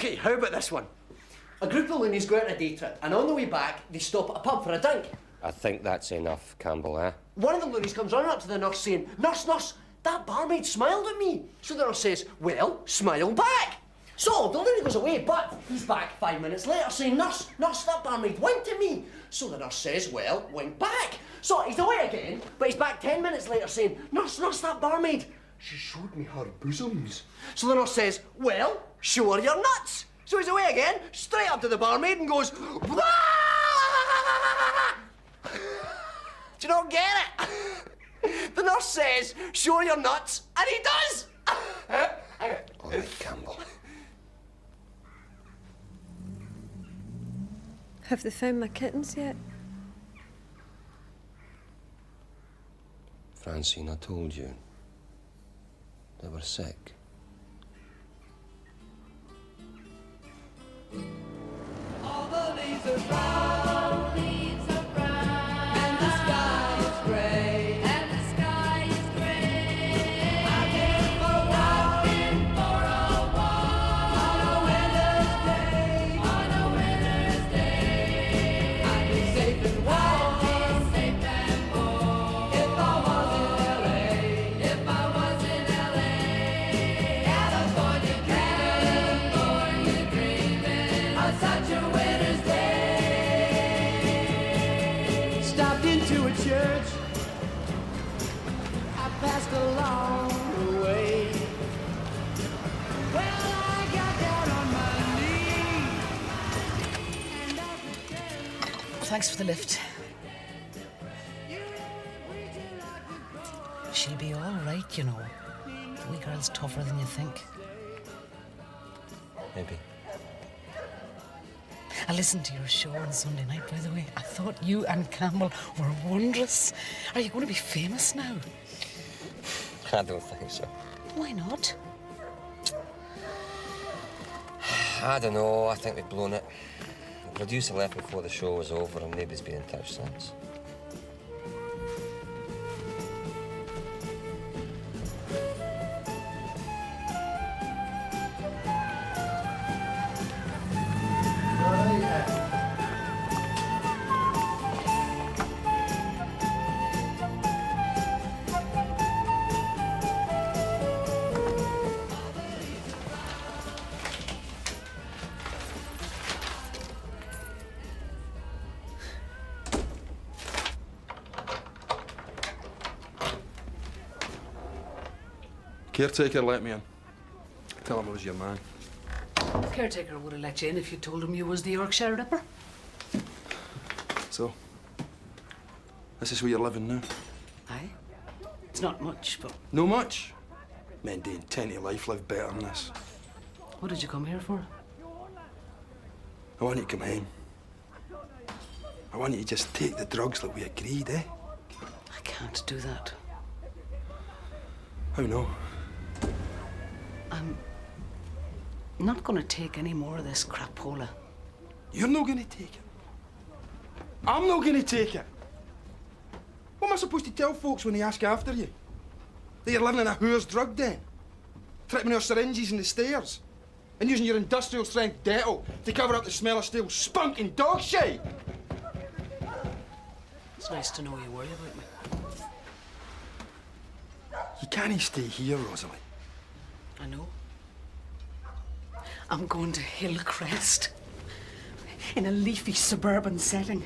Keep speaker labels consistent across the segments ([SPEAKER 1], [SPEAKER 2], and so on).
[SPEAKER 1] OK, how about this one? A group of loonies go out on a day trip, and on the way back, they stop at a pub for a drink.
[SPEAKER 2] I think that's enough, Campbell, eh?
[SPEAKER 1] One of the loonies comes running up to the nurse saying, "Nurse, nurse, that barmaid smiled at me." So the nurse says, "Well, smile back." So the loony goes away, but he's back 5 minutes later saying, "Nurse, nurse, that barmaid winked at me." So the nurse says, "Well, wink back." So he's away again, but he's back 10 minutes later saying, "Nurse, nurse, that barmaid, she showed me her bosoms." So the nurse says, "Well, show her your nuts." So he's away again, straight up to the barmaid and goes, "Wah!" Do you not get it? The nurse says, "Show her your nuts," and he does.
[SPEAKER 2] All right, Campbell.
[SPEAKER 3] Have they found my kittens yet?
[SPEAKER 2] Francine, I told you. They were sick.
[SPEAKER 4] All the leaves are brown, and the sky is grey, I came for a walk on a winter's day, I'd be safe and warm if I was in LA, California dreaming on such a winter's day.
[SPEAKER 1] Stopped into a church, I passed along the way.
[SPEAKER 4] Well, I got down on my knees and I pretended.
[SPEAKER 5] Thanks for the lift. She'll be all right, you know. The wee girl's tougher than you think.
[SPEAKER 2] Maybe.
[SPEAKER 5] I listened to your show on Sunday night, by the way. I thought you and Campbell were wondrous. Are you going to be famous now?
[SPEAKER 2] I don't think so.
[SPEAKER 5] Why not?
[SPEAKER 2] I don't know. I think we've blown it. The producer left before the show was over and nobody's been in touch since.
[SPEAKER 6] Caretaker let me in. Tell him I was your man.
[SPEAKER 5] Caretaker would have let you in if you told him you was the Yorkshire Ripper.
[SPEAKER 6] So, this is where you're living now?
[SPEAKER 5] Aye. It's not much, but...
[SPEAKER 6] No much? Men doing 10 to life live better than this.
[SPEAKER 5] What did you come here for?
[SPEAKER 6] I want you to come home. I want you to just take the drugs like we agreed, eh?
[SPEAKER 5] I can't do that.
[SPEAKER 6] How no?
[SPEAKER 5] I'm not going to take any more of this crapola.
[SPEAKER 6] You're not going to take it. I'm not going to take it. What am I supposed to tell folks when they ask after you? That you're living in a whore's drug den? Tripping our syringes in the stairs? And using your industrial strength Dettol to cover up the smell of stale spunk and dog shit?
[SPEAKER 5] It's nice to know you worry about me.
[SPEAKER 6] You can't stay here, Rosalie.
[SPEAKER 5] I know. I'm going to Hillcrest. In a leafy suburban setting,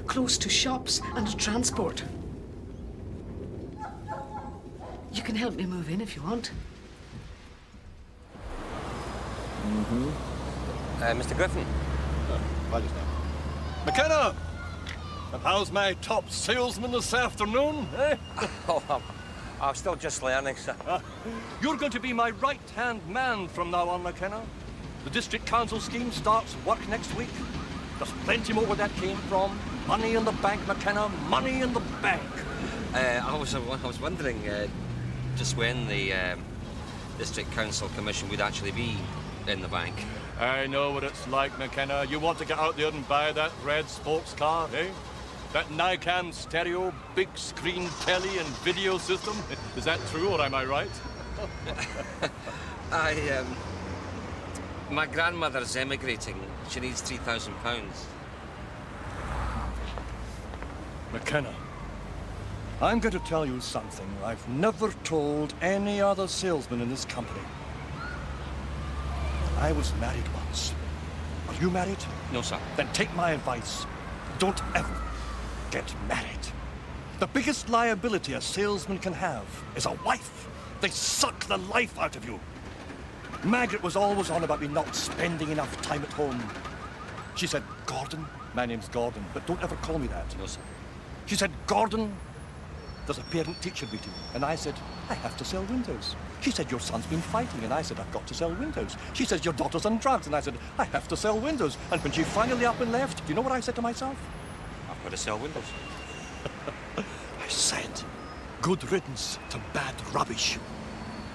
[SPEAKER 5] close to shops and transport. You can help me move in if you want.
[SPEAKER 2] Mr. Griffin.
[SPEAKER 7] McKenna! And how's my top salesman this afternoon, eh?
[SPEAKER 2] Oh, I'm still just learning, sir.
[SPEAKER 7] You're going to be my right-hand man from now on, McKenna. The district council scheme starts work next week. There's plenty more where that came from. Money in the bank, McKenna. Money in the bank.
[SPEAKER 2] I was wondering just when the district council commission would actually be in the bank.
[SPEAKER 7] I know what it's like, McKenna. You want to get out there and buy that red sports car, eh? That Nikon stereo, big screen telly and video system. Is that true, or am I right?
[SPEAKER 2] My grandmother's emigrating. She needs £3,000.
[SPEAKER 7] McKenna, I'm going to tell you something I've never told any other salesman in this company. I was married once. Are you married?
[SPEAKER 2] No, sir.
[SPEAKER 7] Then take my advice. Don't ever get married. The biggest liability a salesman can have is a wife. They suck the life out of you. Margaret was always on about me not spending enough time at home. She said, Gordon, my name's Gordon, but don't ever call me that.
[SPEAKER 2] No, sir.
[SPEAKER 7] She said, Gordon, there's a parent-teacher meeting. And I said, I have to sell windows. She said, your son's been fighting. And I said, I've got to sell windows. She says, your daughter's on drugs. And I said, I have to sell windows. And when she finally up and left, do you know what I said to myself?
[SPEAKER 2] I've got to sell windows.
[SPEAKER 7] I said, good riddance to bad rubbish.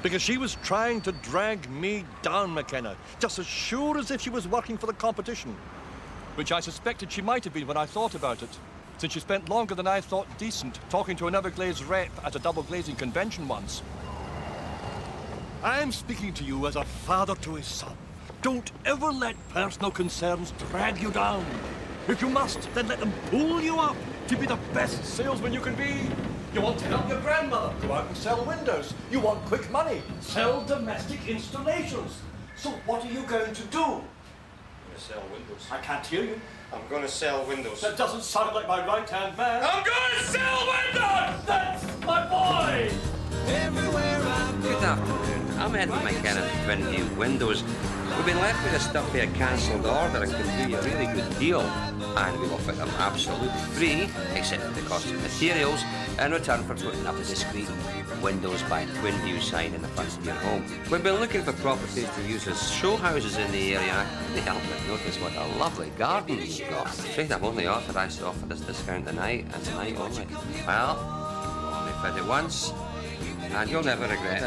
[SPEAKER 7] Because she was trying to drag me down, McKenna, just as sure as if she was working for the competition. Which I suspected she might have been when I thought about it, since she spent longer than I thought decent talking to an Everglades rep at a double glazing convention once. I'm speaking to you as a father to his son. Don't ever let personal concerns drag you down. If you must, then let them pull you up to be the best salesman you can be. You want to help your grandmother? Go out and sell windows. You want quick money? Sell domestic installations. So what are you going to do?
[SPEAKER 2] I'm going to sell windows.
[SPEAKER 7] I can't hear you.
[SPEAKER 2] I'm going to sell windows.
[SPEAKER 7] That doesn't sound like my right-hand man. I'm going to sell windows! That's my boy!
[SPEAKER 2] Good afternoon. I'm Edward McKenna from Twinview Windows. We've been left with a stuff here cancelled order and can do you a really good deal. And we will fit them absolutely free, except for the cost of materials, in return for putting up a discreet Windows by Twinview sign in the front of your home. We've been looking for properties to use as show houses in the area, and I couldn't help but notice what a lovely garden you've got. I'm afraid I'm only authorised to offer this discount tonight, and tonight only. Well, only fit it once. And you'll never regret,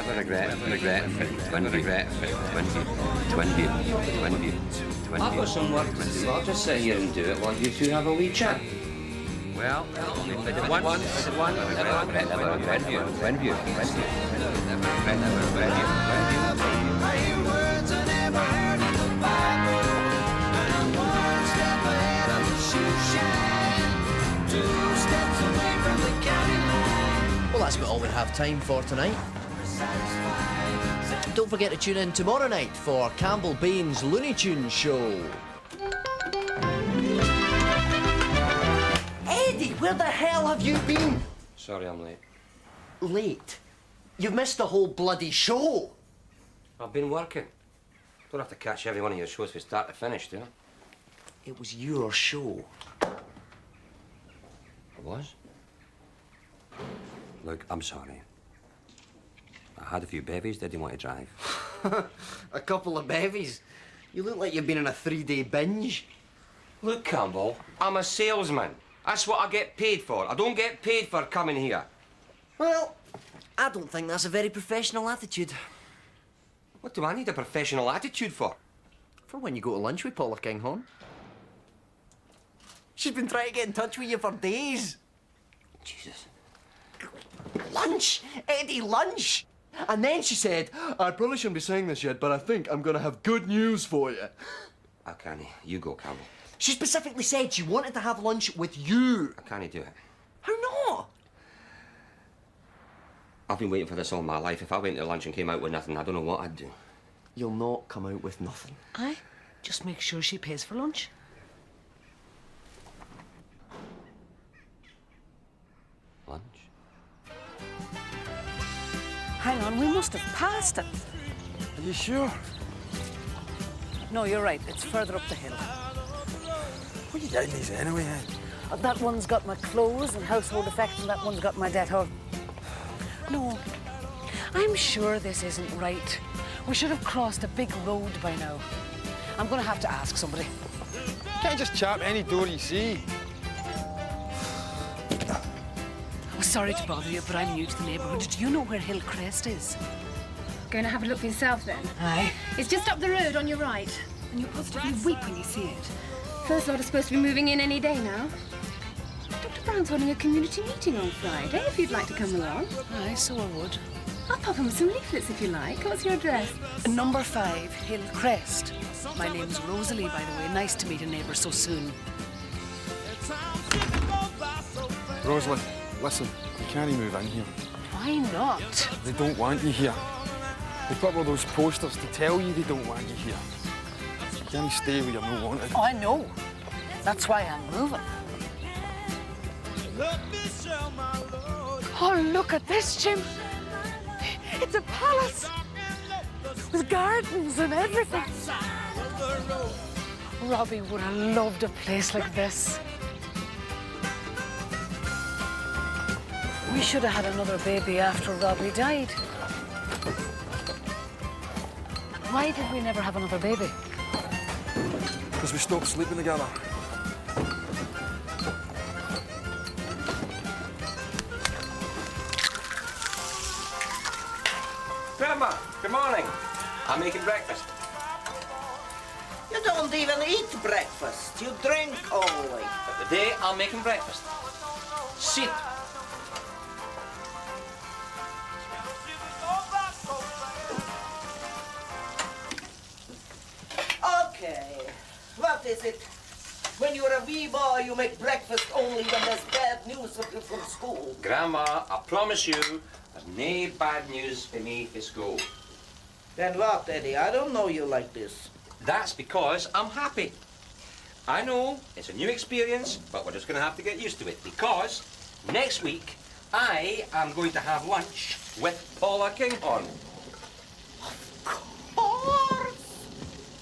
[SPEAKER 2] Twinview. I've got some work to do. I'll just sit here and do it while you two have a wee chat. Well, only fit it once. Twinview.
[SPEAKER 1] Well, that's about all we have time for tonight. Don't forget to tune in tomorrow night for Campbell Bain's Looney Tunes show. Eddie, where the hell have you been?
[SPEAKER 2] Sorry, I'm late.
[SPEAKER 1] Late? You've missed the whole bloody show.
[SPEAKER 2] I've been working. Don't have to catch every one of your shows from start to finish, do you?
[SPEAKER 1] It was your show.
[SPEAKER 2] It was? Look, I'm sorry. I had a few bevies. Didn't want to drive.
[SPEAKER 1] A couple of bevies. You look like you've been on a 3-day binge.
[SPEAKER 2] Look, Campbell, I'm a salesman. That's what I get paid for. I don't get paid for coming here.
[SPEAKER 1] Well, I don't think that's a very professional attitude.
[SPEAKER 2] What do I need a professional attitude for?
[SPEAKER 1] For when you go to lunch with Paula Kinghorn. She's been trying to get in touch with you for days.
[SPEAKER 2] Jesus.
[SPEAKER 1] Lunch! Eddie, lunch! And then she said, I probably shouldn't be saying this yet, but I think I'm going to have good news for you.
[SPEAKER 2] I can't. You go, Campbell.
[SPEAKER 1] She specifically said she wanted to have lunch with you.
[SPEAKER 2] I can't do it.
[SPEAKER 1] How not?
[SPEAKER 2] I've been waiting for this all my life. If I went to lunch and came out with nothing, I don't know what I'd do.
[SPEAKER 1] You'll not come out with nothing.
[SPEAKER 5] Aye, just make sure she pays for lunch.
[SPEAKER 2] Lunch?
[SPEAKER 5] Hang on, we must have passed it.
[SPEAKER 6] Are you sure?
[SPEAKER 5] No, you're right. It's further up the hill.
[SPEAKER 6] What are you getting these anyway, Ed?
[SPEAKER 5] That one's got my clothes and household effects, and that one's got my Dettol. No, I'm sure this isn't right. We should have crossed a big road by now. I'm going to have to ask somebody.
[SPEAKER 6] Can't just chap any door you see.
[SPEAKER 5] Oh, sorry to bother you, but I'm new to the neighbourhood. Do you know where Hillcrest is?
[SPEAKER 8] Going to have a look for yourself then?
[SPEAKER 5] Aye.
[SPEAKER 8] It's just up the road on your right.
[SPEAKER 5] And you'll positively weep when you see it.
[SPEAKER 8] First lot are supposed to be moving in any day now. Dr. Brown's holding a community meeting on Friday, if you'd like to come along.
[SPEAKER 5] Aye, so I would.
[SPEAKER 8] I'll pop in with some leaflets if you like. What's your address?
[SPEAKER 5] Number 5, Hillcrest. My name's Rosalie, by the way. Nice to meet a neighbour so soon.
[SPEAKER 6] Rosalie, listen, you can't move in here.
[SPEAKER 5] Why not?
[SPEAKER 6] They don't want you here. They put all those posters to tell you they don't want you here. You can't stay where you're not wanted.
[SPEAKER 5] Oh, I know. That's why I'm moving. Oh, look at this, Jim. It's a palace with gardens and everything. Robbie would have loved a place like this. We should have had another baby after Robbie died. Why did we never have another baby?
[SPEAKER 6] Because we stopped sleeping together.
[SPEAKER 2] Grandma, good morning. I'm making breakfast.
[SPEAKER 9] You don't even eat breakfast. You drink only.
[SPEAKER 2] But today, I'm making breakfast. Sit.
[SPEAKER 9] Okay. What is it? When you're a wee boy, you make breakfast only when there's bad news of you from school.
[SPEAKER 2] Grandma, I promise you, there's no bad news for me for school.
[SPEAKER 9] Then what, Eddie? I don't know you like this.
[SPEAKER 2] That's because I'm happy. I know it's a new experience, but we're just going to have to get used to it because next week I am going to have lunch with Paula Kinghorn.
[SPEAKER 9] Of course!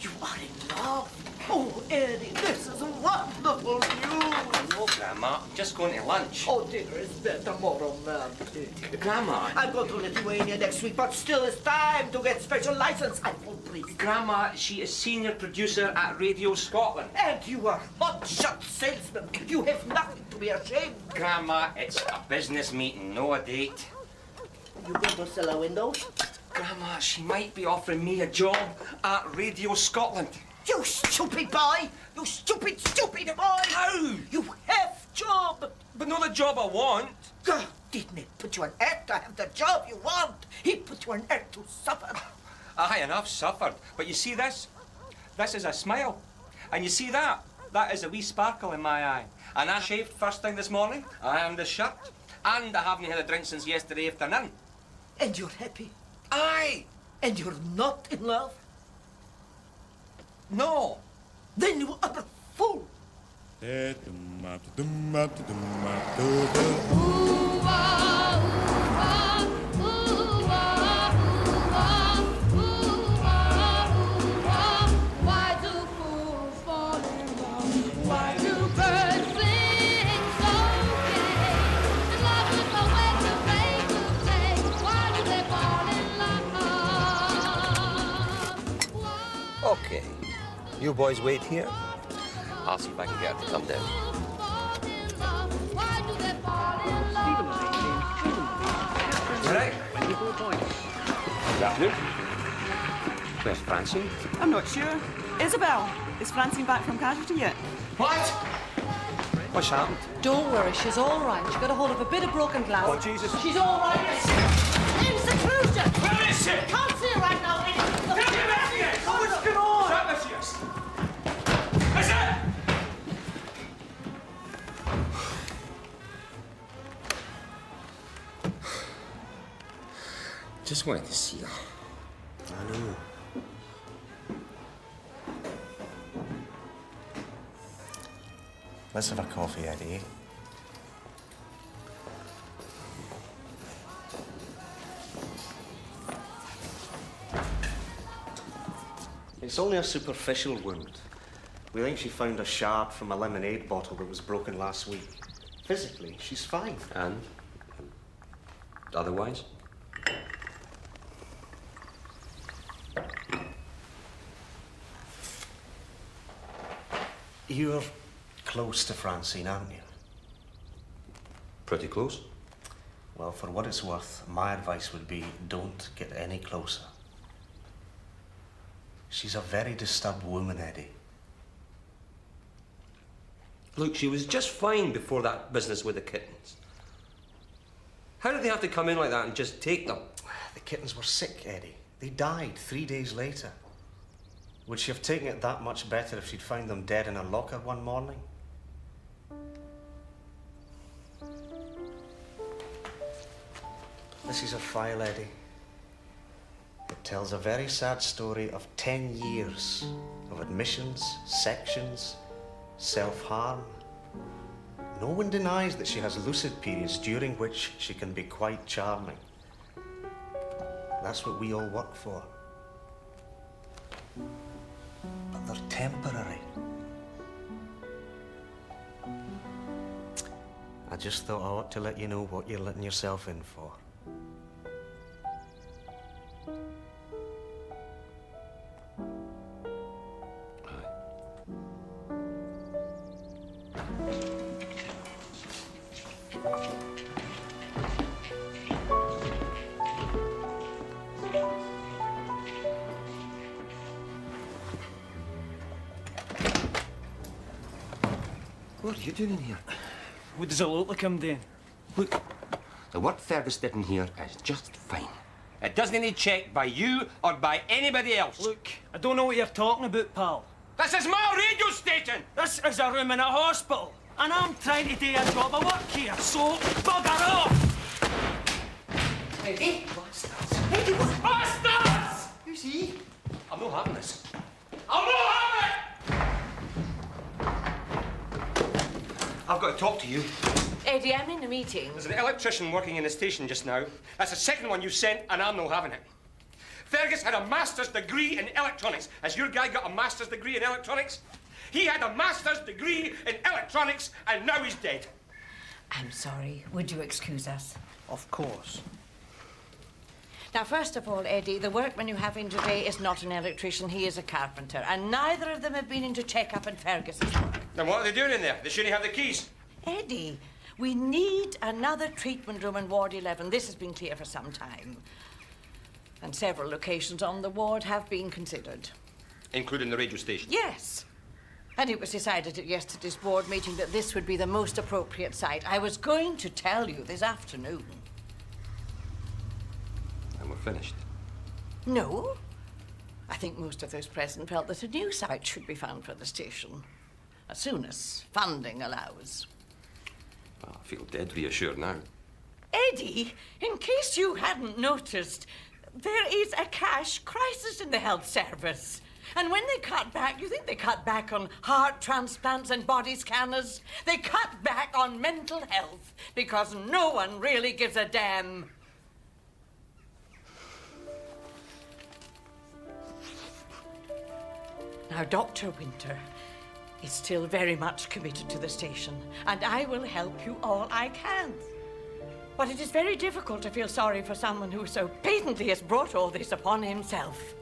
[SPEAKER 9] You are in love. Oh, Eddie, this is wonderful news.
[SPEAKER 2] No, Grandma, I'm just going to lunch.
[SPEAKER 9] Oh, dinner is better, more romantic.
[SPEAKER 2] Grandma.
[SPEAKER 9] I'm going to Lithuania next week, but still it's time to get special license. I won't please.
[SPEAKER 2] Grandma, she is senior producer at Radio Scotland.
[SPEAKER 9] And you are hotshot salesman. You have nothing to be ashamed.
[SPEAKER 2] Grandma, it's a business meeting, no a date.
[SPEAKER 9] You going to sell a window?
[SPEAKER 2] Grandma, she might be offering me a job at Radio Scotland.
[SPEAKER 9] You stupid boy! You stupid boy!
[SPEAKER 2] How?
[SPEAKER 9] You have job!
[SPEAKER 2] But not the job I want.
[SPEAKER 9] God didn't it put you on earth to have the job you want? He put you on earth to suffer.
[SPEAKER 2] Aye, enough suffered. But you see this? This is a smile. And you see that? That is a wee sparkle in my eye. And I shaved first thing this morning. I ironed the shirt. And I haven't had a drink since yesterday afternoon.
[SPEAKER 9] And you're happy.
[SPEAKER 2] Aye.
[SPEAKER 9] And you're not in love.
[SPEAKER 2] No.
[SPEAKER 9] Then you are a fool.
[SPEAKER 4] Why do fools fall in love? Why do birds sing so gay? And love is the way to play. Why do they fall in love?
[SPEAKER 2] Okay. You boys wait here. I'll see if I can get her to come down.
[SPEAKER 4] Why do they fall in love?
[SPEAKER 2] All right. Good afternoon. Where's Francine?
[SPEAKER 10] I'm not sure. Isabel, is Francine back from casualty yet?
[SPEAKER 2] What? What's happened?
[SPEAKER 5] Don't worry, she's all right. She got a hold of a bit of broken glass.
[SPEAKER 2] Oh, Jesus.
[SPEAKER 5] She's all right.
[SPEAKER 9] In seclusion!
[SPEAKER 2] Where is she?
[SPEAKER 9] Can't see her right now, Eddie.
[SPEAKER 2] What's going on? Is it? Just wanted to see her. I know.
[SPEAKER 11] Let's have a coffee, Eddie. It's only a superficial wound. We think she found a shard from a lemonade bottle that was broken last week. Physically, she's fine.
[SPEAKER 2] And? Otherwise?
[SPEAKER 11] You're close to Francine, aren't you?
[SPEAKER 2] Pretty close.
[SPEAKER 11] Well, for what it's worth, my advice would be don't get any closer. She's a very disturbed woman, Eddie.
[SPEAKER 2] Look, she was just fine before that business with the kittens. How did they have to come in like that and just take them?
[SPEAKER 11] The kittens were sick, Eddie. They died 3 days later. Would she have taken it that much better if she'd found them dead in her locker one morning? This is a file, Eddie. It tells a very sad story of 10 years of admissions, sections, self-harm. No one denies that she has lucid periods during which she can be quite charming. That's what we all work for. But they're temporary. I just thought I ought to let you know what you're letting yourself in for.
[SPEAKER 2] What are you doing in here?
[SPEAKER 12] What does it look like I'm doing?
[SPEAKER 2] Look, the work Fergus did in here is just fine. It doesn't need checked by you or by anybody else.
[SPEAKER 12] Look, I don't know what you're talking about, pal.
[SPEAKER 2] This is my radio station!
[SPEAKER 12] This is a room in a hospital, and I'm trying to do a job of work here, so bugger off!
[SPEAKER 1] Eddie? Bastards! Eddie, what?
[SPEAKER 2] Bastards!
[SPEAKER 1] Who's he?
[SPEAKER 2] I'm not having this. I'm not having it! I've got to talk to you.
[SPEAKER 5] Eddie, I'm in a meeting.
[SPEAKER 2] There's an electrician working in the station just now. That's the second one you've sent, and I'm not having it. Fergus had a master's degree in electronics. Has your guy got a master's degree in electronics? He had a master's degree in electronics, and now he's dead.
[SPEAKER 5] I'm sorry. Would you excuse us?
[SPEAKER 1] Of course.
[SPEAKER 5] Now, first of all, Eddie, the workman you have in today is not an electrician. He is a carpenter. And neither of them have been in to check up on Fergus's work.
[SPEAKER 2] Then what are they doing in there? They shouldn't have the keys.
[SPEAKER 5] Eddie, we need another treatment room in Ward 11. This has been clear for some time. And several locations on the ward have been considered.
[SPEAKER 2] Including the radio station?
[SPEAKER 5] Yes. And it was decided at yesterday's board meeting that this would be the most appropriate site. I was going to tell you this afternoon.
[SPEAKER 2] And we're finished.
[SPEAKER 5] No. I think most of those present felt that a new site should be found for the station, as soon as funding allows.
[SPEAKER 2] Well, I feel dead reassured now.
[SPEAKER 5] Eddie, in case you hadn't noticed, there is a cash crisis in the health service. And when they cut back, you think they cut back on heart transplants and body scanners? They cut back on mental health because no one really gives a damn. Now, Dr. Winter is still very much committed to the station, and I will help you all I can. But it is very difficult to feel sorry for someone who so patently has brought all this upon himself.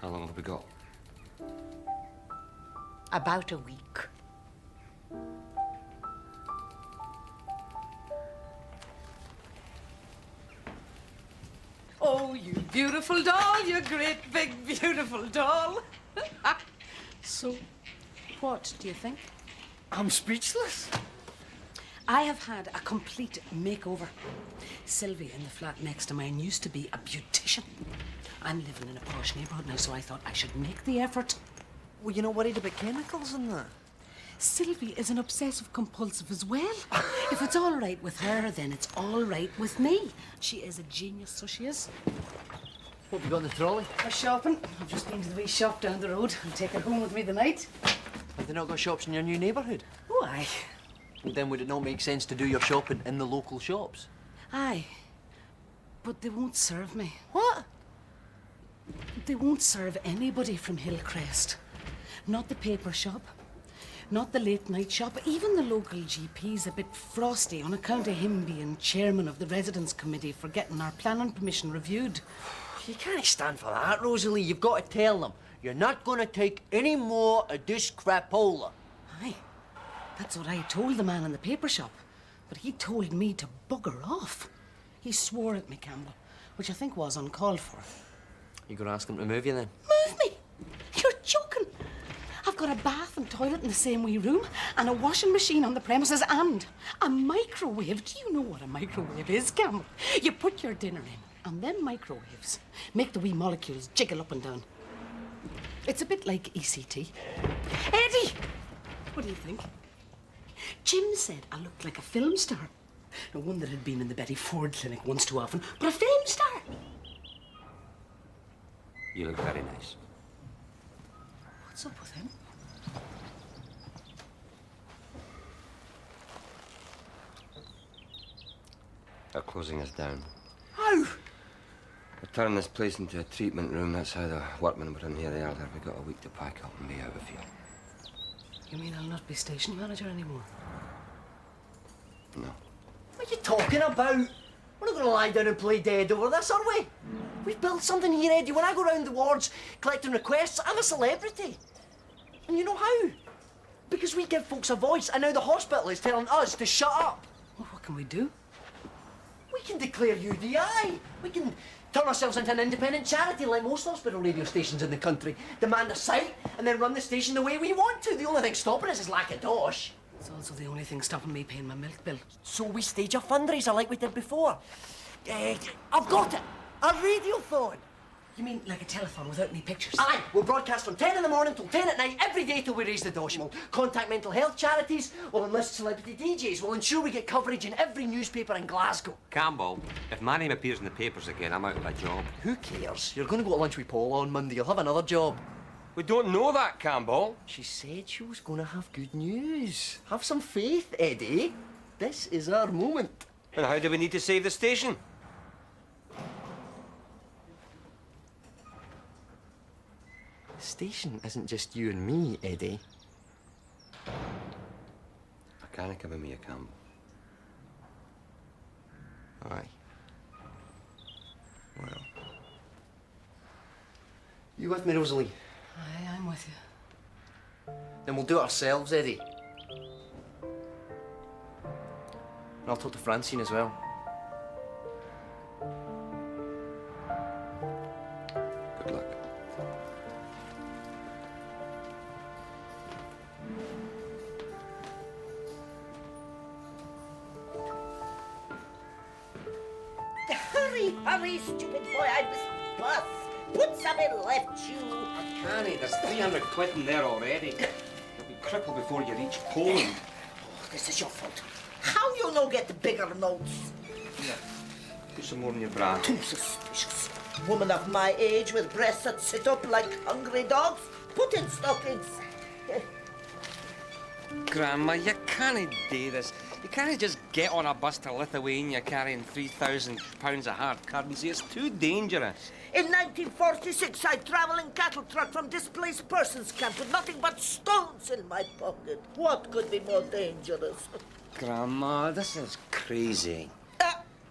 [SPEAKER 2] How long have we got?
[SPEAKER 5] About a week.
[SPEAKER 8] Oh, you beautiful doll, you great big beautiful doll.
[SPEAKER 5] So, what do you think?
[SPEAKER 12] I'm speechless.
[SPEAKER 5] I have had a complete makeover. Sylvie in the flat next to mine used to be a beautician. I'm living in a posh neighbourhood now, so I thought I should make the effort.
[SPEAKER 1] Well, you're not worried about chemicals and that?
[SPEAKER 5] Sylvie is an obsessive compulsive as well. If it's all right with her, then it's all right with me. She is a genius, so she is.
[SPEAKER 1] What have you got in the trolley?
[SPEAKER 5] For shopping. I've just been to the wee shop down the road and take it home with me tonight.
[SPEAKER 1] Have they not got shops in your new neighbourhood?
[SPEAKER 5] Oh, aye.
[SPEAKER 1] Well, then would it not make sense to do your shopping in the local shops?
[SPEAKER 5] Aye. But they won't serve me.
[SPEAKER 1] What?
[SPEAKER 5] They won't serve anybody from Hillcrest. Not the paper shop. Not the late night shop. Even the local GP's a bit frosty on account of him being chairman of the residence committee for getting our planning permission reviewed.
[SPEAKER 1] You can't stand for that, Rosalie. You've got to tell them you're not going to take any more of this crapola.
[SPEAKER 5] Aye. That's what I told the man in the paper shop. But he told me to bugger off. He swore at me, Campbell, which I think was uncalled for.
[SPEAKER 1] You going to ask him to move you then?
[SPEAKER 5] Move me? You're joking. I've got a bath and toilet in the same wee room, and a washing machine on the premises, and a microwave. Do you know what a microwave is, Campbell? You put your dinner in, and them microwaves make the wee molecules jiggle up and down. It's a bit like ECT. Eddie! What do you think? Jim said I looked like a film star. No one that had been in the Betty Ford clinic once too often, but a film star.
[SPEAKER 2] You look very nice.
[SPEAKER 5] What's up with him?
[SPEAKER 2] They're closing us down.
[SPEAKER 1] How?
[SPEAKER 2] We're turning this place into a treatment room. That's how the workmen were in here earlier. We've got a week to pack up and be out of here.
[SPEAKER 5] You mean I'll not be station manager anymore?
[SPEAKER 2] No.
[SPEAKER 1] What are you talking about? We're not going to lie down and play dead over this, are we? We've built something here, Eddie. When I go round the wards collecting requests, I'm a celebrity. And you know how? Because we give folks a voice, and now the hospital is telling us to shut up.
[SPEAKER 5] Well, what can we do?
[SPEAKER 1] We can declare UDI. We can turn ourselves into an independent charity like most hospital radio stations in the country. Demand a site, and then run the station the way we want to. The only thing stopping us is lack of dosh.
[SPEAKER 5] It's also the only thing stopping me paying my milk bill.
[SPEAKER 1] So we stage a fundraiser like we did before. I've got it. A radiothon.
[SPEAKER 5] You mean like a telephone without any pictures?
[SPEAKER 1] Aye, we'll broadcast from 10 in the morning till 10 at night every day till we raise the dosh. We'll contact mental health charities, we'll enlist celebrity DJs, we'll ensure we get coverage in every newspaper in Glasgow.
[SPEAKER 2] Campbell, if my name appears in the papers again, I'm out of a job.
[SPEAKER 1] Who cares? You're going to go to lunch with Paula on Monday. You'll have another job.
[SPEAKER 2] We don't know that, Campbell.
[SPEAKER 1] She said she was going to have good news. Have some faith, Eddie. This is our moment.
[SPEAKER 2] And how do we need to save the station?
[SPEAKER 1] The station isn't just you and me, Eddie.
[SPEAKER 2] I can't give him a Campbell.
[SPEAKER 1] Aye. Well. You with me, Rosalie?
[SPEAKER 5] Aye, I'm with you.
[SPEAKER 1] Then we'll do it ourselves, Eddie. And I'll talk to Francine as well.
[SPEAKER 2] Good luck.
[SPEAKER 9] Hurry, hurry, stupid boy, I must bus. Put some in left you.
[SPEAKER 2] Canny, there's 300 quid in there already. You'll be crippled before you reach Poland.
[SPEAKER 9] Oh, this is your fault. How you no get the bigger notes?
[SPEAKER 2] Here, put some more in your bra.
[SPEAKER 9] Too suspicious. Woman of my age with breasts that sit up like hungry dogs. Put in stockings.
[SPEAKER 2] Grandma, you can't do this. You can't just get on a bus to Lithuania carrying £3,000 of hard currency. It's too dangerous.
[SPEAKER 9] In 1946, I traveled in cattle truck from displaced persons camp with nothing but stones in my pocket. What could be more dangerous?
[SPEAKER 2] Grandma, this is crazy.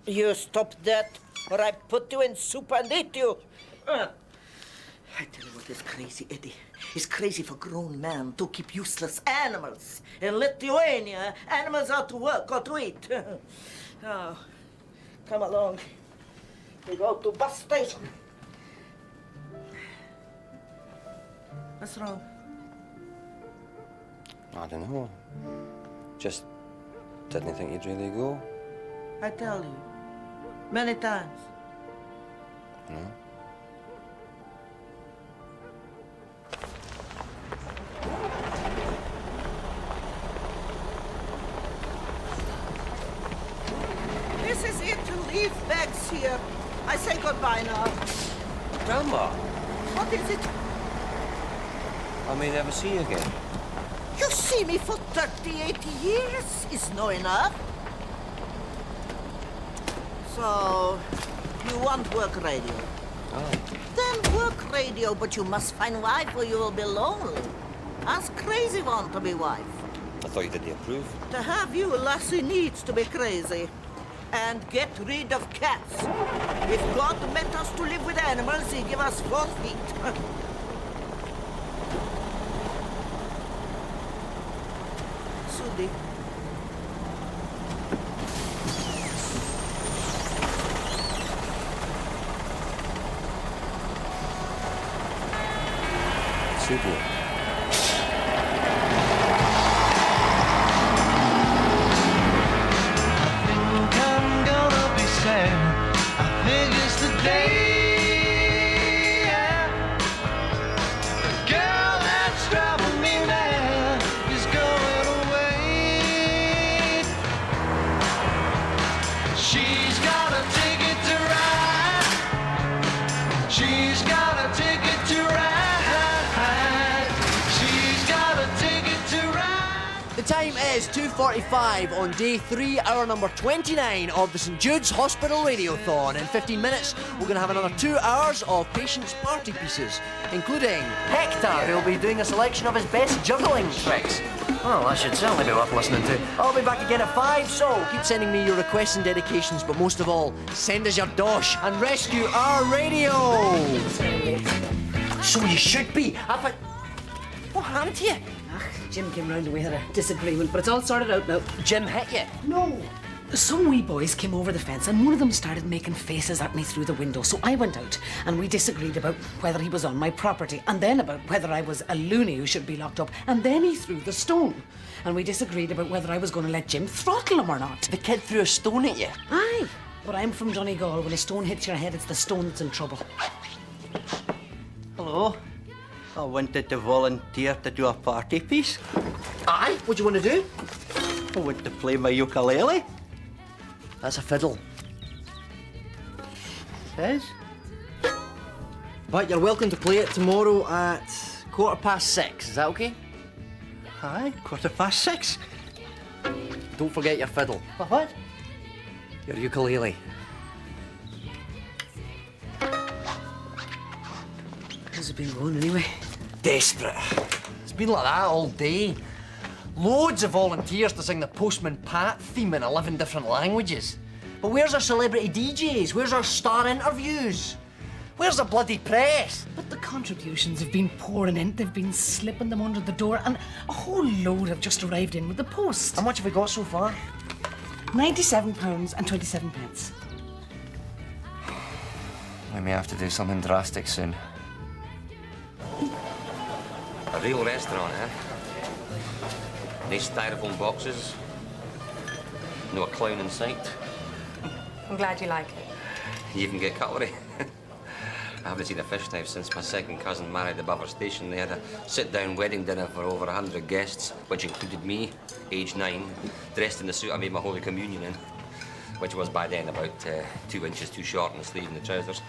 [SPEAKER 9] You stop that, or I put you in soup and eat you. I tell you what is crazy, Eddie. It's crazy for grown men to keep useless animals. In Lithuania, animals are to work or to eat. Now, come along. We go to bus station. What's wrong?
[SPEAKER 2] I don't know. Just didn't think you'd really go.
[SPEAKER 9] I tell you, many times.
[SPEAKER 2] No?
[SPEAKER 9] This is it to leave bags here. I say goodbye now.
[SPEAKER 2] Grandma,
[SPEAKER 9] What is it?
[SPEAKER 2] I may never see you again.
[SPEAKER 9] You see me for 38 years is no enough. So, you want work radio?
[SPEAKER 2] Oh.
[SPEAKER 9] Then work radio, but you must find wife or you will be lonely. Ask crazy one to be wife.
[SPEAKER 2] I thought you didn't approve.
[SPEAKER 9] To have you, lassie needs to be crazy. And get rid of cats. If God meant us to live with animals, he give us 4 feet. Sudi.
[SPEAKER 2] Sudi.
[SPEAKER 13] She's got a ticket to ride. She's got a ticket to ride. She's got a ticket to ride.
[SPEAKER 1] The time is 2:45 on day 3, hour number 29 of the St Jude's Hospital Radiothon. In 15 minutes, we're going to have another 2 hours of patients' party pieces, including Hector, who'll be doing a selection of his best juggling tricks. Well, that should certainly be worth listening to. I'll be back again at 5, so keep sending me your requests and dedications, but most of all, send us your dosh and rescue our radio! So you should be. What happened to you?
[SPEAKER 5] Jim came round and we had a disagreement, but it's all sorted out now.
[SPEAKER 1] Jim hit you?
[SPEAKER 5] No. Some wee boys came over the fence and one of them started making faces at me through the window. So I went out and we disagreed about whether he was on my property and then about whether I was a loony who should be locked up. And then he threw the stone. And we disagreed about whether I was going to let Jim throttle him or not.
[SPEAKER 1] The kid threw a stone at you?
[SPEAKER 5] Aye. But I'm from Donegal. When a stone hits your head, it's the stone that's in trouble.
[SPEAKER 12] Hello. I wanted to volunteer to do a party piece.
[SPEAKER 1] Aye? What do you want to do?
[SPEAKER 12] I want to play my ukulele.
[SPEAKER 1] That's a fiddle.
[SPEAKER 12] Says?
[SPEAKER 1] But you're welcome to play it tomorrow at 6:15. Is that okay?
[SPEAKER 12] Aye, 6:15.
[SPEAKER 1] Don't forget your fiddle.
[SPEAKER 12] What?
[SPEAKER 1] Your ukulele.
[SPEAKER 5] How's it been going anyway?
[SPEAKER 1] Desperate. It's been like that all day. Loads of volunteers to sing the Postman Pat theme in 11 different languages. But where's our celebrity DJs? Where's our star interviews? Where's the bloody press?
[SPEAKER 5] But the contributions have been pouring in. They've been slipping them under the door, and a whole load have just arrived in with the post.
[SPEAKER 1] How much have we got so far?
[SPEAKER 5] £97.27.
[SPEAKER 1] We may have to do something drastic soon.
[SPEAKER 2] A real restaurant, eh? Nice styrofoam boxes. No a clown in sight.
[SPEAKER 8] I'm glad you like it.
[SPEAKER 2] You even get cutlery. I haven't seen a fish knife since my second cousin married above our station. They had a sit-down wedding dinner for over 100 guests, which included me, age 9, dressed in the suit I made my Holy Communion in, which was by then about 2 inches too short in the sleeve and the trousers.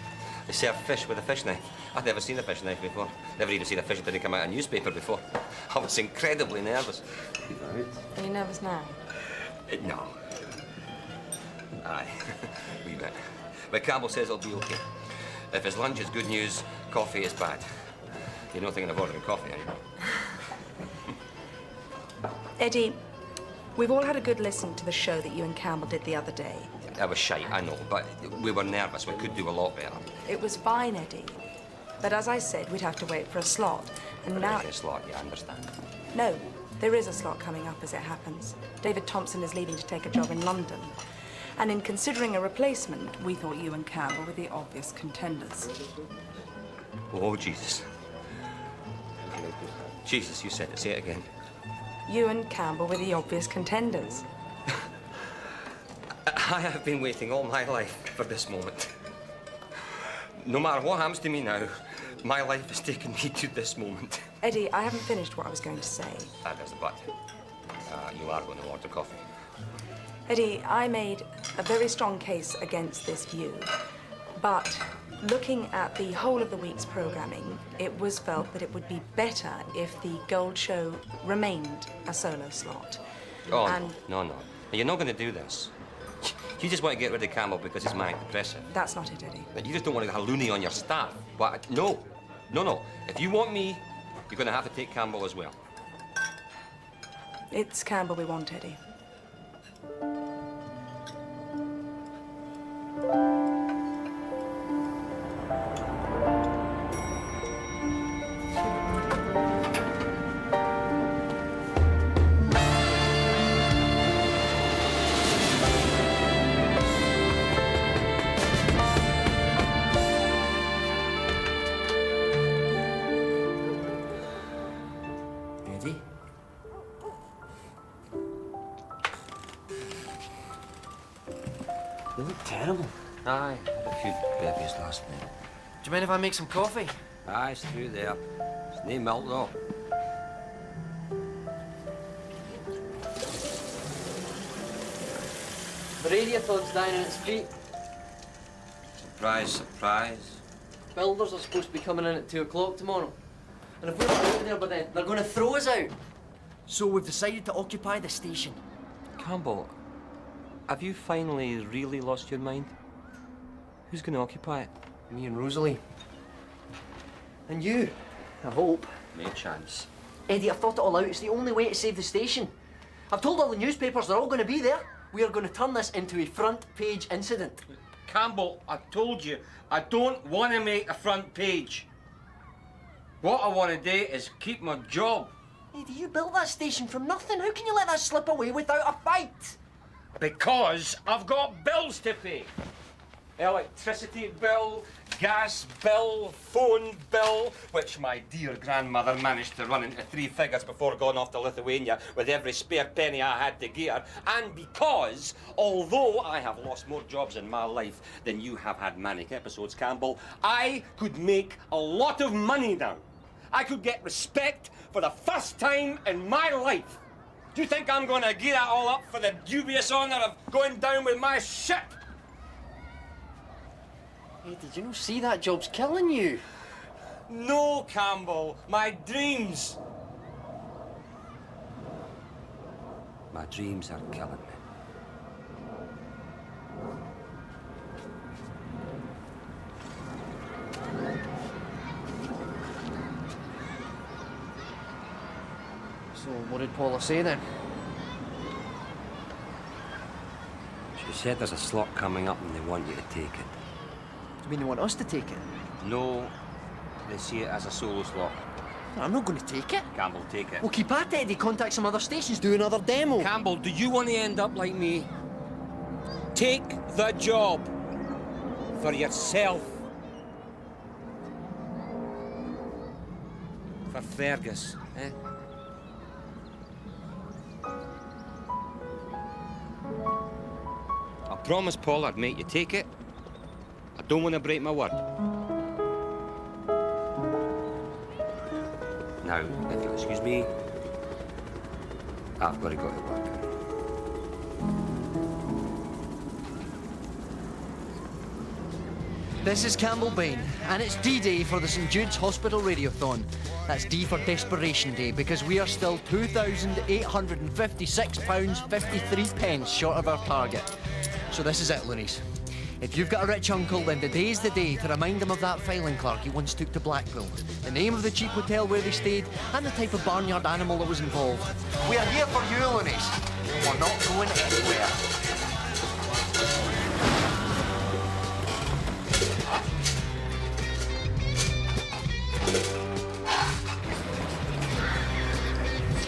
[SPEAKER 2] They served fish with a fish knife. I'd never seen a fish knife before. Never even seen a fish that didn't come out of a newspaper before. I was incredibly nervous.
[SPEAKER 8] Are you nervous now?
[SPEAKER 2] No. Aye, wee bit. But Campbell says it'll be okay. If his lunch is good news, coffee is bad. You're not thinking of ordering coffee, are you?
[SPEAKER 14] Eddie, we've all had a good listen to the show that you and Campbell did the other day.
[SPEAKER 2] I was shite, I know, but we were nervous. We could do a lot better.
[SPEAKER 14] It was fine, Eddie. But as I said, we'd have to wait for a slot. And now...
[SPEAKER 2] A slot, yeah, I understand.
[SPEAKER 14] No, there is a slot coming up as it happens. David Thompson is leaving to take a job in London. And in considering a replacement, we thought you and Campbell were the obvious contenders.
[SPEAKER 2] Oh, Jesus. Jesus, you said it. Say it again.
[SPEAKER 14] You and Campbell were the obvious contenders.
[SPEAKER 2] I have been waiting all my life for this moment. No matter what happens to me now, my life has taken me to this moment.
[SPEAKER 14] Eddie, I haven't finished what I was going to say.
[SPEAKER 2] There's the but. You are going to order coffee.
[SPEAKER 14] Eddie, I made a very strong case against this view, but looking at the whole of the week's programming, it was felt that it would be better if the Gold Show remained a solo slot.
[SPEAKER 2] Oh,
[SPEAKER 14] and
[SPEAKER 2] no. You're not going to do this. You just want to get rid of Campbell because he's manic depressive.
[SPEAKER 14] That's not it, Eddie.
[SPEAKER 2] You just don't want to have a loony on your staff. But no. If you want me, you're going to have to take Campbell as well.
[SPEAKER 14] It's Campbell we want, Eddie.
[SPEAKER 1] You look terrible.
[SPEAKER 2] Aye, had a few babies last night.
[SPEAKER 1] Do you mind if I make some coffee?
[SPEAKER 2] Aye, it's through there. It's no milk though.
[SPEAKER 1] The radiothon's down on its feet.
[SPEAKER 2] Surprise, surprise.
[SPEAKER 1] Builders are supposed to be coming in at 2 o'clock tomorrow. And if we're not out there by then, they're going to throw us out. So we've decided to occupy the station.
[SPEAKER 7] Campbell, have you finally really lost your mind? Who's going to occupy it?
[SPEAKER 1] Me and Rosalie. And you, I hope.
[SPEAKER 2] No chance.
[SPEAKER 1] Eddie, I've thought it all out. It's the only way to save the station. I've told all the newspapers they're all going to be there. We are going to turn this into a front-page incident.
[SPEAKER 2] Campbell, I told you, I don't want to make a front page. What I want to do is keep my job.
[SPEAKER 1] Eddie, you built that station from nothing. How can you let that slip away without a fight?
[SPEAKER 2] Because I've got bills to pay. Electricity bill, gas bill, phone bill, which my dear grandmother managed to run into 3 figures before going off to Lithuania with every spare penny I had to give her. And because, although I have lost more jobs in my life than you have had manic episodes, Campbell, I could make a lot of money now. I could get respect for the first time in my life. Do you think I'm going to give that all up for the dubious honour of going down with my ship?
[SPEAKER 1] Hey, did you not see that job's killing you?
[SPEAKER 2] No, Campbell. My dreams. My dreams are killing me.
[SPEAKER 1] So what did Paula say then?
[SPEAKER 2] She said there's a slot coming up and they want you to take it.
[SPEAKER 1] Do you mean they want us to take it?
[SPEAKER 2] No, they see it as a solo slot.
[SPEAKER 1] I'm not going to take it.
[SPEAKER 2] Campbell, take it.
[SPEAKER 1] We'll keep at it, Eddie. Contact some other stations, do another demo.
[SPEAKER 2] Campbell, do you want to end up like me? Take the job. For yourself. For Fergus, eh? I promised Paul I'd make you take it. I don't want to break my word. Now, if you'll excuse me, I've got to go to work.
[SPEAKER 1] This is Campbell Bain, and it's D-Day for the St Jude's Hospital Radiothon. That's D for Desperation Day, because we are still £2,856.53 short of our target. So this is it, loonies. If you've got a rich uncle, then today's the day to remind him of that filing clerk he once took to Blackpool, the name of the cheap hotel where they stayed, and the type of barnyard animal that was involved. We are here for you, loonies. We're not going anywhere.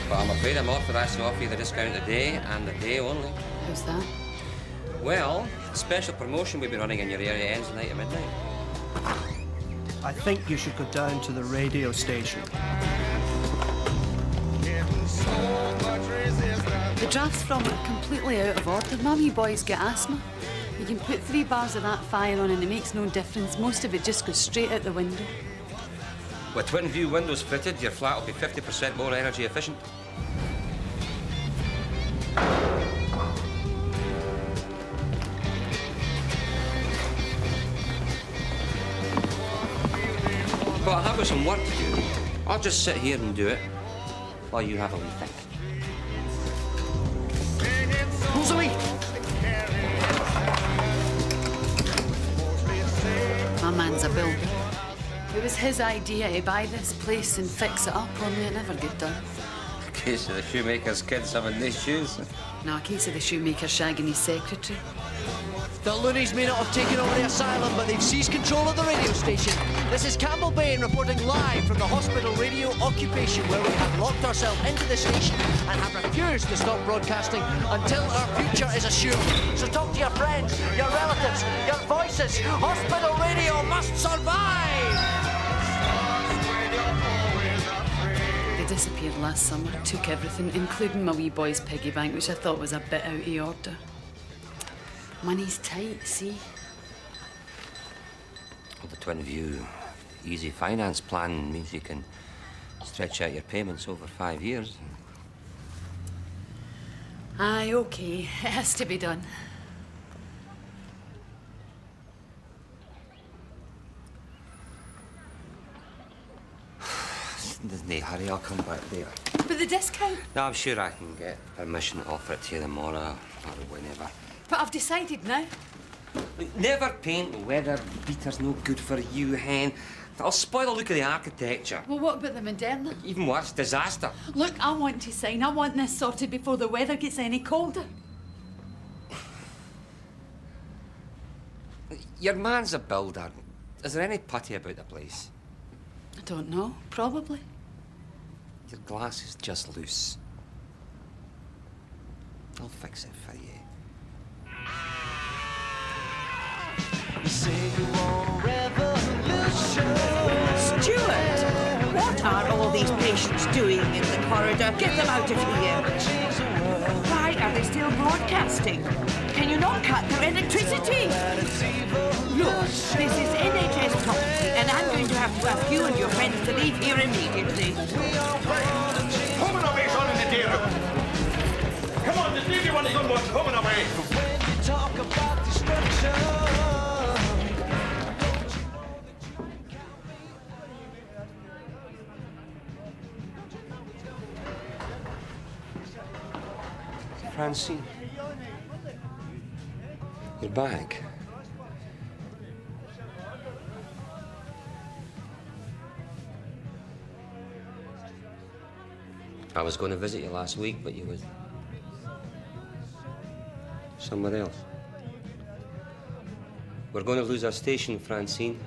[SPEAKER 2] But I'm afraid I'm authorised to offer you the discount today, and the day only.
[SPEAKER 5] Who's that?
[SPEAKER 2] Well, a special promotion we've been running in your area ends tonight at midnight.
[SPEAKER 15] I think you should go down to the radio station.
[SPEAKER 5] The drafts from it are completely out of order. My wee boy's got asthma. You can put 3 bars of that fire on and it makes no difference. Most of it just goes straight out the window.
[SPEAKER 2] With twin view windows fitted, your flat will be 50% more energy efficient. But I've got some work to do. I'll just sit here and do it while you have a wee think.
[SPEAKER 1] Rosalie!
[SPEAKER 5] My man's a builder. It was his idea to buy this place and fix it up, only it never got done.
[SPEAKER 2] Case of the shoemaker's kids having nice shoes.
[SPEAKER 5] No, a case of the shoemaker shagging his secretary.
[SPEAKER 1] The loonies may not have taken over the asylum, but they've seized control of the radio station. This is Campbell Bain reporting live from the hospital radio occupation, where we have locked ourselves into the station and have refused to stop broadcasting until our future is assured. So talk to your friends, your relatives, your voices. Hospital radio must survive!
[SPEAKER 5] They disappeared last summer, took everything, including my wee boy's piggy bank, which I thought was a bit out of order. Money's tight, see?
[SPEAKER 2] Well, the twin view easy finance plan means you can stretch out your payments over 5 years.
[SPEAKER 5] Aye, okay. It has to be done.
[SPEAKER 2] there's no hurry. I'll come back there.
[SPEAKER 8] With the discount?
[SPEAKER 2] No, I'm sure I can get permission to offer it to you tomorrow or whenever.
[SPEAKER 8] But I've decided now.
[SPEAKER 2] Look, never paint weather beaters no good for you, hen. I'll spoil the look of the architecture.
[SPEAKER 8] Well, what about the Moderna?
[SPEAKER 2] Even worse, disaster.
[SPEAKER 8] Look, I want to sign. I want this sorted before the weather gets any colder.
[SPEAKER 2] Your man's a builder. Is there any putty about the place?
[SPEAKER 8] I don't know. Probably.
[SPEAKER 2] Your glass is just loose. I'll fix it for you.
[SPEAKER 13] You say you want a revolution.
[SPEAKER 9] Stuart, what are all these patients doing in the corridor? Get them out of here. Why are they still broadcasting? Can you not cut their electricity? Look, this is NHS property, and I'm going to have to ask you and your friends to leave here immediately.
[SPEAKER 6] Home and away, son in the day room. Come on, just leave you one of your ones. Home and away.
[SPEAKER 13] When you talk about destruction.
[SPEAKER 2] Francine. You're back. I was going to visit you last week, but you was somewhere else. We're going to lose our station, Francine.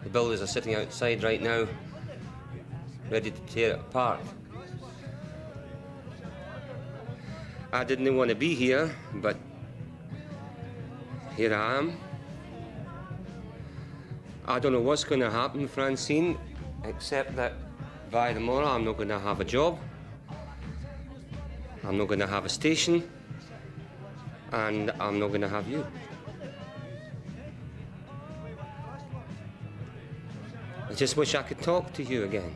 [SPEAKER 2] The builders are sitting outside right now, ready to tear it apart. I didn't want to be here, but here I am. I don't know what's going to happen, Francine, except that by tomorrow I'm not going to have a job. I'm not going to have a station. And I'm not going to have you. I just wish I could talk to you again.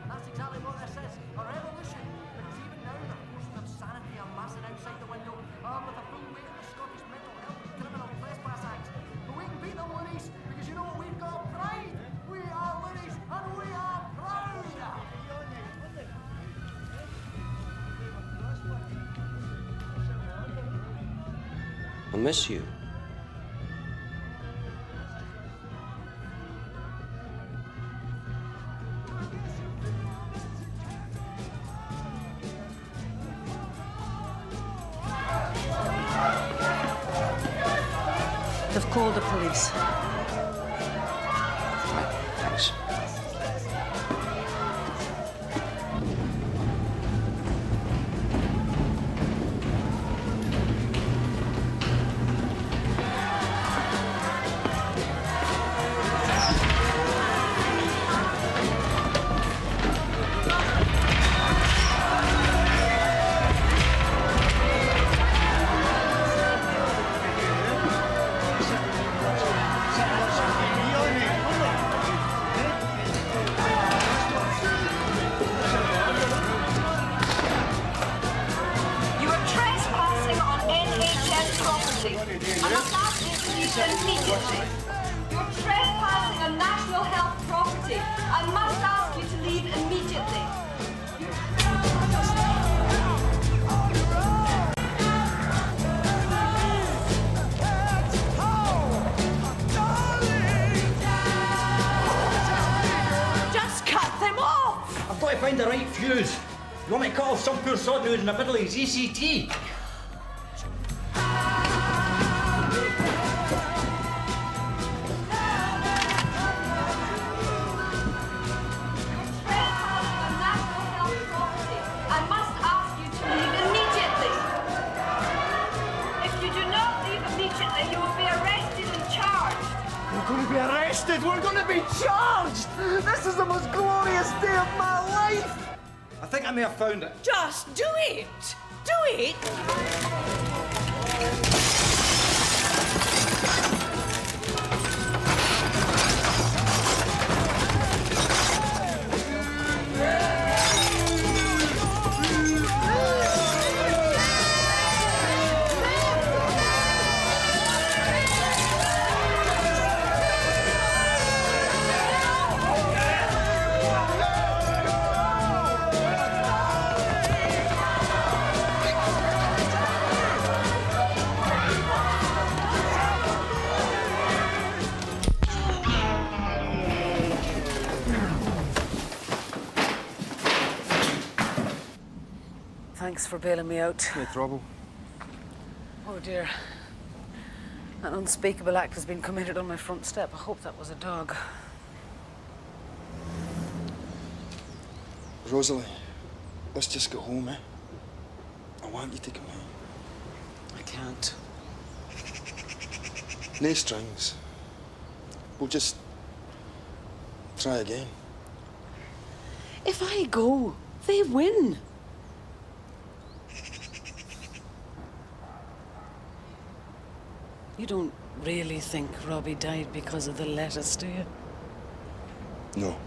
[SPEAKER 1] That's exactly what this is. A revolution. Because even now the forces of sanity are massing outside the window, armed with the full weight of the Scottish Mental Health and Criminal Trespass Act. But we can beat them, ladies, because you know what we've got? Pride. We are ladies, and we are proud.
[SPEAKER 2] I miss you.
[SPEAKER 5] They've called the police.
[SPEAKER 2] Thanks.
[SPEAKER 16] You are trespassing on NHS property. I must ask you to leave immediately. You're trespassing on national health property. I must ask you to leave immediately.
[SPEAKER 9] Just cut them off!
[SPEAKER 12] I've got to find the right fuse. You want me to cut off some poor sod who's in the middle of his ECT?
[SPEAKER 16] I must ask you to leave immediately. If you do not leave immediately, you will be arrested and charged.
[SPEAKER 1] We're going to be arrested. We're going to be charged. This is the most glorious day of my life.
[SPEAKER 12] I think I may have found it.
[SPEAKER 9] Just do it! Do it!
[SPEAKER 5] Thanks for bailing me out.
[SPEAKER 6] No trouble.
[SPEAKER 5] Oh dear. An unspeakable act has been committed on my front step. I hope that was a dog.
[SPEAKER 6] Rosalie, let's just go home, eh? I want you to come home.
[SPEAKER 5] I can't.
[SPEAKER 6] No strings. We'll just try again.
[SPEAKER 5] If I go, they win. You don't really think Robbie died because of the lettuce, do you?
[SPEAKER 6] No.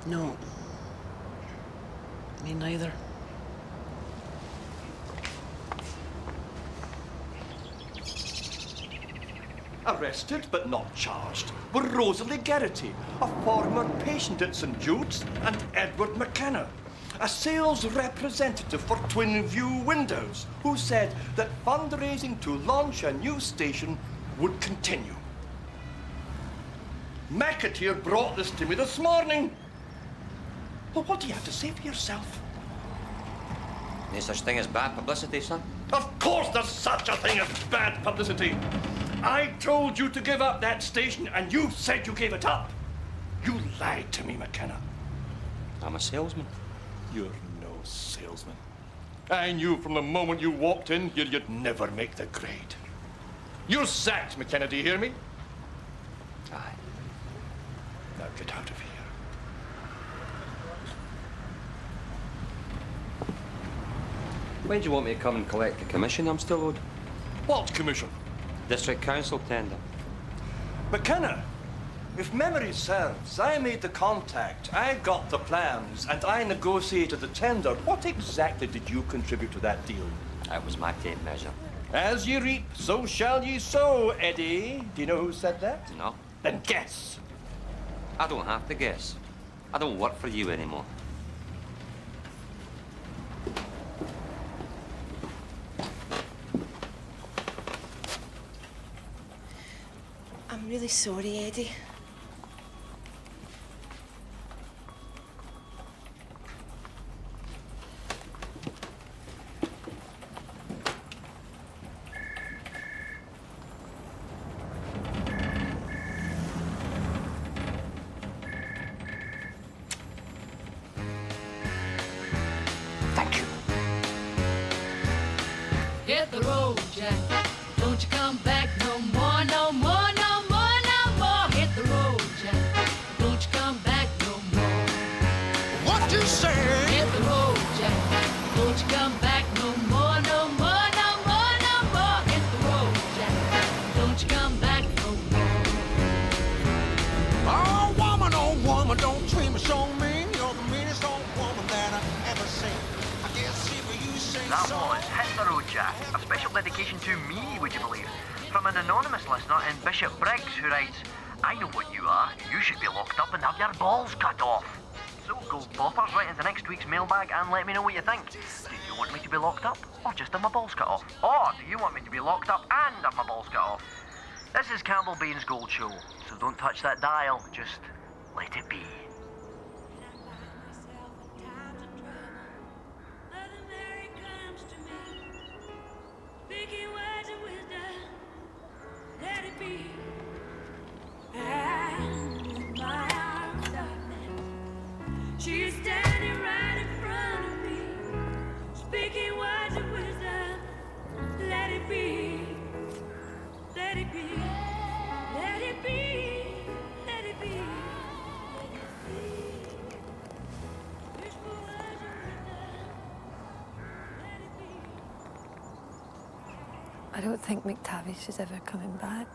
[SPEAKER 5] No. Me neither.
[SPEAKER 7] Arrested but not charged were Rosalie Garrity, a former patient at St Jude's, and Edward McKenna, a sales representative for Twin View Windows, who said that fundraising to launch a new station would continue. Macfadyen brought this to me this morning. Well, what do you have to say for yourself?
[SPEAKER 2] No such thing as bad publicity, son.
[SPEAKER 7] Of course there's such a thing as bad publicity. I told you to give up that station, and you said you gave it up. You lied to me, McKenna.
[SPEAKER 2] I'm a salesman.
[SPEAKER 7] You're no salesman. I knew from the moment you walked in here you'd never make the grade. You're sacked, McKenna, do you hear me?
[SPEAKER 2] Aye.
[SPEAKER 7] Now get out of here.
[SPEAKER 2] When do you want me to come and collect the commission I'm still owed?
[SPEAKER 7] What commission?
[SPEAKER 2] District Council tender.
[SPEAKER 7] McKenna, if memory serves, I made the contact, I got the plans, and I negotiated the tender. What exactly did you contribute to that deal?
[SPEAKER 2] That was my tape measure.
[SPEAKER 7] As ye reap, so shall ye sow, Eddie. Do you know who said that?
[SPEAKER 2] No.
[SPEAKER 7] Then guess.
[SPEAKER 2] I don't have to guess. I don't work for you anymore.
[SPEAKER 17] I'm really sorry, Eddie.
[SPEAKER 7] Thank you.
[SPEAKER 4] Hit the road, Jack. Don't you come back no more, no more, no more, no more. Hit the road, Jack. Don't you come back no more.
[SPEAKER 13] What you say?
[SPEAKER 4] Hit the road, Jack. Don't you come back no more, no more, no more, no more. Hit the road, Jack. Don't you come back no more.
[SPEAKER 13] Oh, woman, don't treat me so mean. You're the meanest old woman that I ever seen. I can't see where you say
[SPEAKER 18] That
[SPEAKER 13] so.
[SPEAKER 18] was Hit the Road, Jack. A special dedication to me, would you believe? From an anonymous listener in Bishop Briggs, who writes, I know what you are. You should be locked up and have your balls cut off. So, gold boppers, write into next week's mailbag and let me know what you think. Do you want me to be locked up, or just have my balls cut off? Or do you want me to be locked up and have my balls cut off? This is Campbell Bain's Gold Show, so don't touch that dial, just let it be.
[SPEAKER 4] Speaking words of wisdom, let it be. And with my arms open, she's standing right in front of me. Speaking words of wisdom, let it be. Let it be. Let it be. Let it be. Whisper words of wisdom, let it be.
[SPEAKER 3] I don't think McTavish is ever coming back.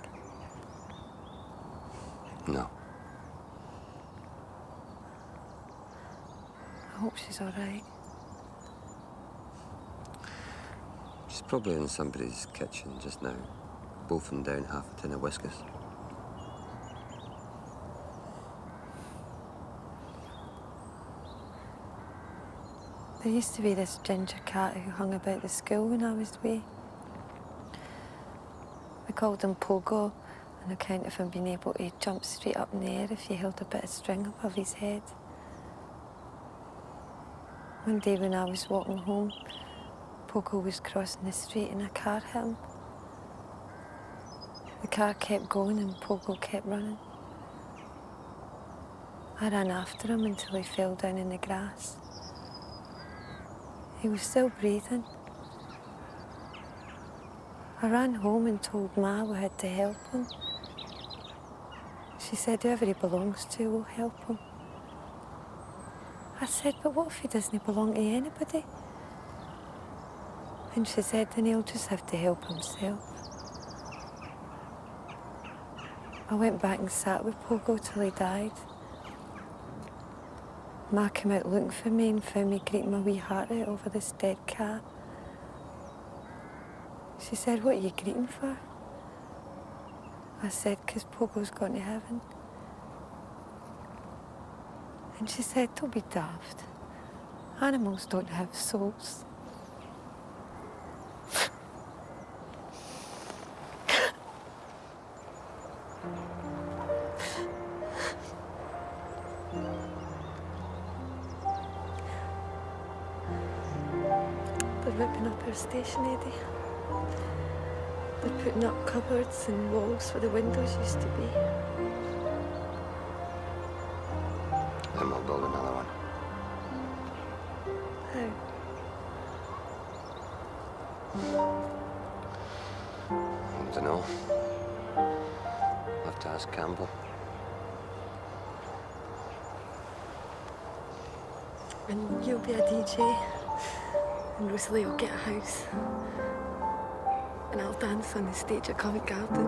[SPEAKER 2] No.
[SPEAKER 3] I hope she's all right.
[SPEAKER 2] She's probably in somebody's kitchen just now, wolfing down half a tin of whiskas.
[SPEAKER 3] There used to be this ginger cat who hung about the school when I was wee. We called him Pogo on account of him being able to jump straight up in the air if you held a bit of string above his head. One day when I was walking home, Pogo was crossing the street and a car hit him. The car kept going and Pogo kept running. I ran after him until he fell down in the grass. He was still breathing. I ran home and told Ma we had to help him. She said whoever he belongs to will help him. I said, but what if he doesn't belong to anybody? And she said, then he'll just have to help himself. I went back and sat with Pogo till he died. Ma came out looking for me and found me greeting my wee heart out over this dead cat. She said, what are you greeting for? I said, 'cause Pogo's gone to heaven. And she said, don't be daft. Animals don't have souls. They're ripping up our station, Eddie. They're putting up cupboards and walls where the windows used to be.
[SPEAKER 2] Then we'll build another one.
[SPEAKER 3] How?
[SPEAKER 2] I don't know. I'll have to ask Campbell.
[SPEAKER 3] And you'll be a DJ, and Rosalie will get a house. And I'll dance on the stage at Covent Garden.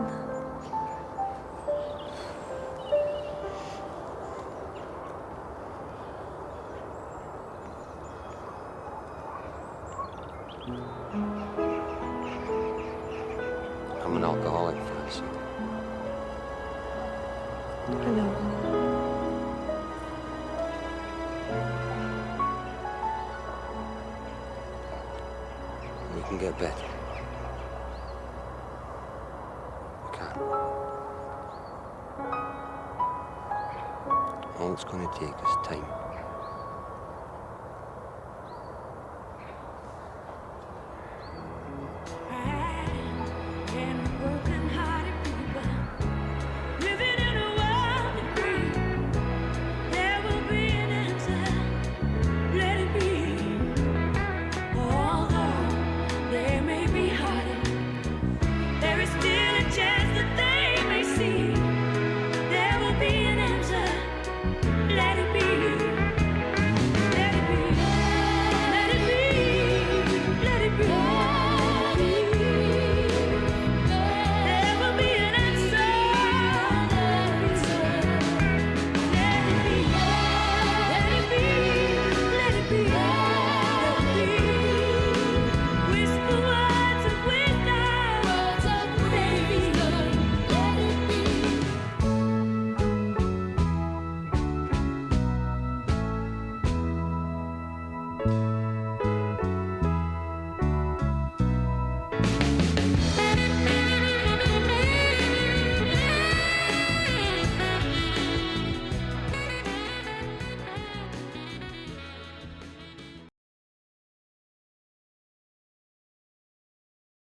[SPEAKER 2] I'm an alcoholic, Francie.
[SPEAKER 3] I know.
[SPEAKER 2] You can get better. You can. All it's going to take is time.